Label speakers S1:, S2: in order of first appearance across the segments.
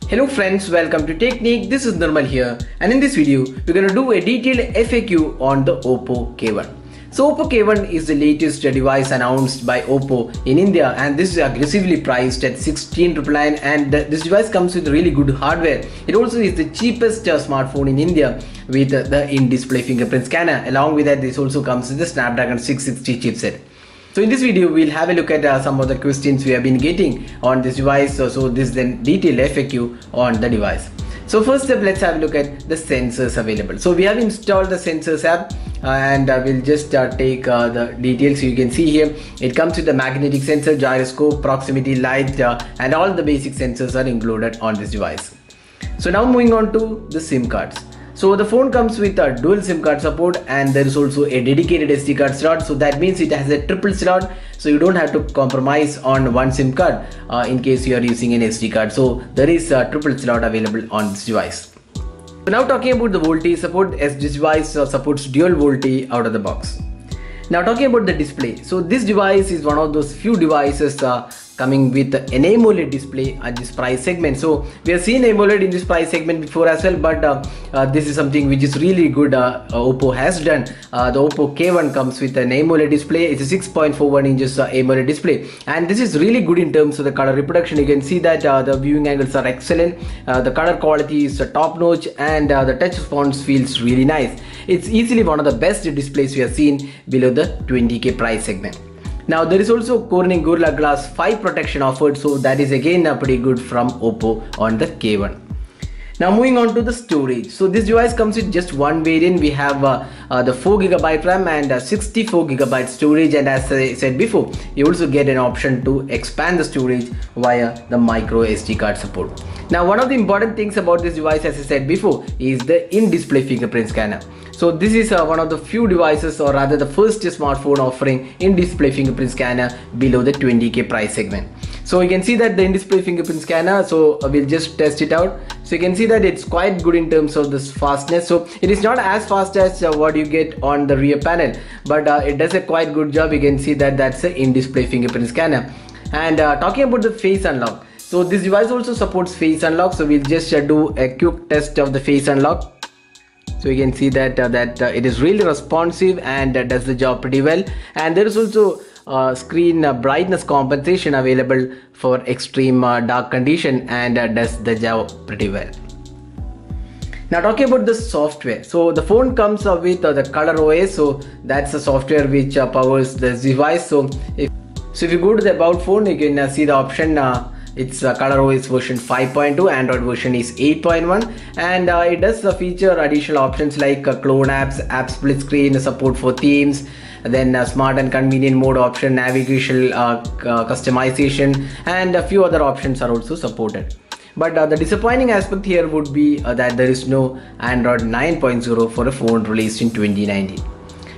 S1: Hello friends, welcome to Technique. This is Nirmal here, and in this video we're going to do a detailed FAQ on the Oppo K1. So Oppo K1 is the latest device announced by Oppo in India, and this is aggressively priced at 16,999, and this device comes with really good hardware. It also is the cheapest smartphone in India with the in-display fingerprint scanner. Along with that, this also comes with the Snapdragon 660 chipset. So in this video, we'll have a look at some of the questions we have been getting on this device. So this is the detailed FAQ on the device. So first step, let's have a look at the sensors available. So we have installed the sensors app, and we'll just take the details. So you can see here, it comes with the magnetic sensor, gyroscope, proximity light, and all the basic sensors are included on this device. So now moving on to the SIM cards. So the phone comes with a dual SIM card support, and there is also a dedicated SD card slot. So that means it has a triple slot, so you don't have to compromise on one SIM card in case you are using an SD card. So there is a triple slot available on this device. So now talking about the voltage support, as this device supports dual voltage out of the box. Now talking about the display, so this device is one of those few devices coming with an AMOLED display at this price segment. So we have seen AMOLED in this price segment before as well, but this is something which is really good Oppo has done. The Oppo K1 comes with an AMOLED display. It's a 6.41 inches AMOLED display, and this is really good in terms of the color reproduction. You can see that the viewing angles are excellent, the color quality is top notch, and the touch response feels really nice. It's easily one of the best displays we have seen below the 20K price segment. Now there is also Corning Gorilla Glass 5 protection offered, so that is again pretty good from Oppo on the K1. Now moving on to the storage. So this device comes with just one variant. We have the 4GB RAM and 64GB storage, and as I said before, you also get an option to expand the storage via the micro SD card support. Now one of the important things about this device, as I said before, is the in-display fingerprint scanner. So this is one of the few devices, or rather the first smartphone offering in-display fingerprint scanner below the 20K price segment. So you can see that the in-display fingerprint scanner, so we'll just test it out. So you can see that it's quite good in terms of this fastness. So it is not as fast as what you get on the rear panel, but it does a quite good job. You can see that that's an in-display fingerprint scanner. And talking about the face unlock, so this device also supports face unlock. So we'll just do a quick test of the face unlock. So you can see that it is really responsive and does the job pretty well. And there is also screen brightness compensation available for extreme dark condition, and does the job pretty well. Now talking about the software, so the phone comes with the ColorOS. So that's the software which powers this device. So if you go to the about phone, you can see the option. It's ColorOS version 5.2, Android version is 8.1, and it does feature additional options like clone apps, app split screen, support for themes, then smart and convenient mode option, navigation customization, and a few other options are also supported. But the disappointing aspect here would be that there is no Android 9.0 for a phone released in 2019.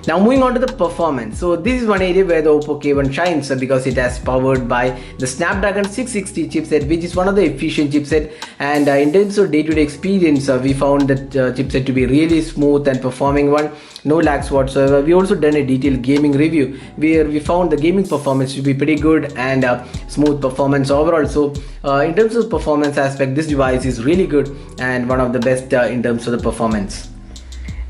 S1: Now moving on to the performance. So this is one area where the Oppo K1 shines, because it has powered by the Snapdragon 660 chipset, which is one of the efficient chipset, and in terms of day-to-day experience, we found that chipset to be really smooth and performing one, no lags whatsoever. We also done a detailed gaming review where we found the gaming performance to be pretty good and smooth performance overall. So in terms of performance aspect, this device is really good and one of the best in terms of the performance.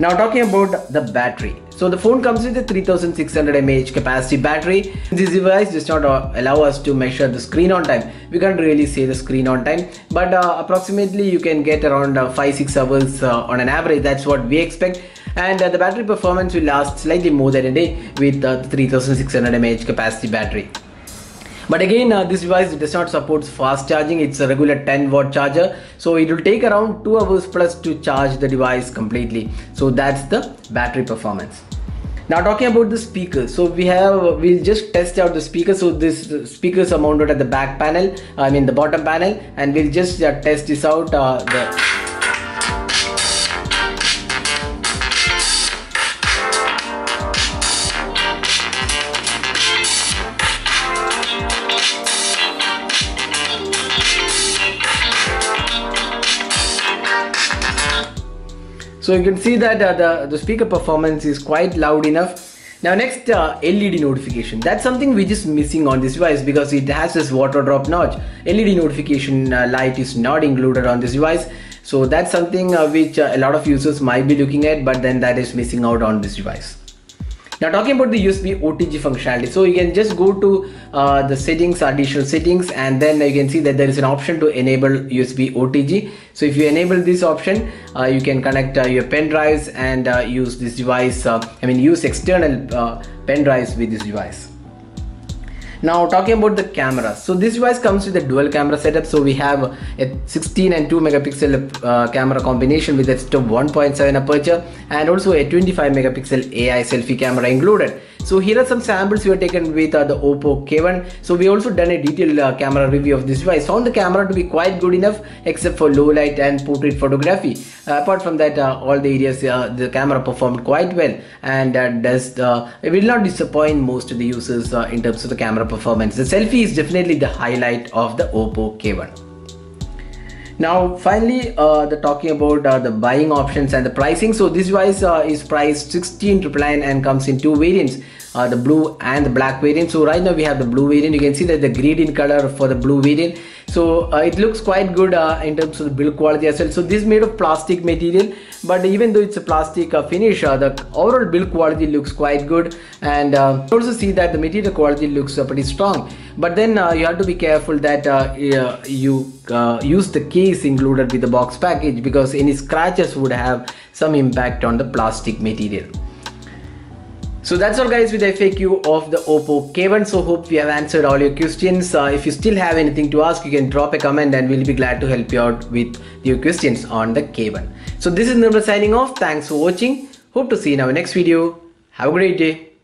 S1: Now talking about the battery. So the phone comes with a 3600 mAh capacity battery. This device does not allow us to measure the screen on time. We can't really say the screen on time, but approximately you can get around 5-6 hours on an average. That's what we expect. And the battery performance will last slightly more than a day with the 3600 mAh capacity battery. But again, this device does not support fast charging. It's a regular 10-watt charger, so it will take around 2 hours plus to charge the device completely. So that's the battery performance. Now talking about the speakers, so we'll just test out the speakers. So this speakers are mounted at the back panel, the bottom panel, and we'll just test this out. So you can see that the speaker performance is quite loud enough, Now next, LED notification. That's something which is missing on this device because it has this water drop notch. LED notification light is not included on this device. So that's something which a lot of users might be looking at, but then that is missing out on this device. Now talking about the USB OTG functionality, so you can just go to the settings, additional settings, and then you can see that there is an option to enable USB OTG. So if you enable this option, you can connect your pen drives and use this device, use external pen drives with this device. Now talking about the camera, so this device comes with a dual camera setup. So we have a 16 and 2 megapixel camera combination with a 1.7 aperture and also a 25 megapixel AI selfie camera included. So here are some samples we have taken with the Oppo K1. So we also done a detailed camera review of this device. Found the camera to be quite good enough except for low light and portrait photography. Apart from that, all the areas the camera performed quite well, and it will not disappoint most of the users in terms of the camera performance. The selfie is definitely the highlight of the Oppo K1. Now finally, talking about the buying options and the pricing. So this device is priced 16,999 and comes in two variants, the blue and the black variant. So right now we have the blue variant. You can see that the gradient color for the blue variant. So it looks quite good in terms of the build quality as well. So this is made of plastic material, but even though it's a plastic finish, the overall build quality looks quite good, and also see that the material quality looks pretty strong. But then you have to be careful that you use the case included with the box package, because any scratches would have some impact on the plastic material. So that's all guys with the FAQ of the Oppo K1. So hope we have answered all your questions. If you still have anything to ask, you can drop a comment and we'll be glad to help you out with your questions on the K1. So this is Nirmal signing off. Thanks for watching. Hope to see you in our next video. Have a great day.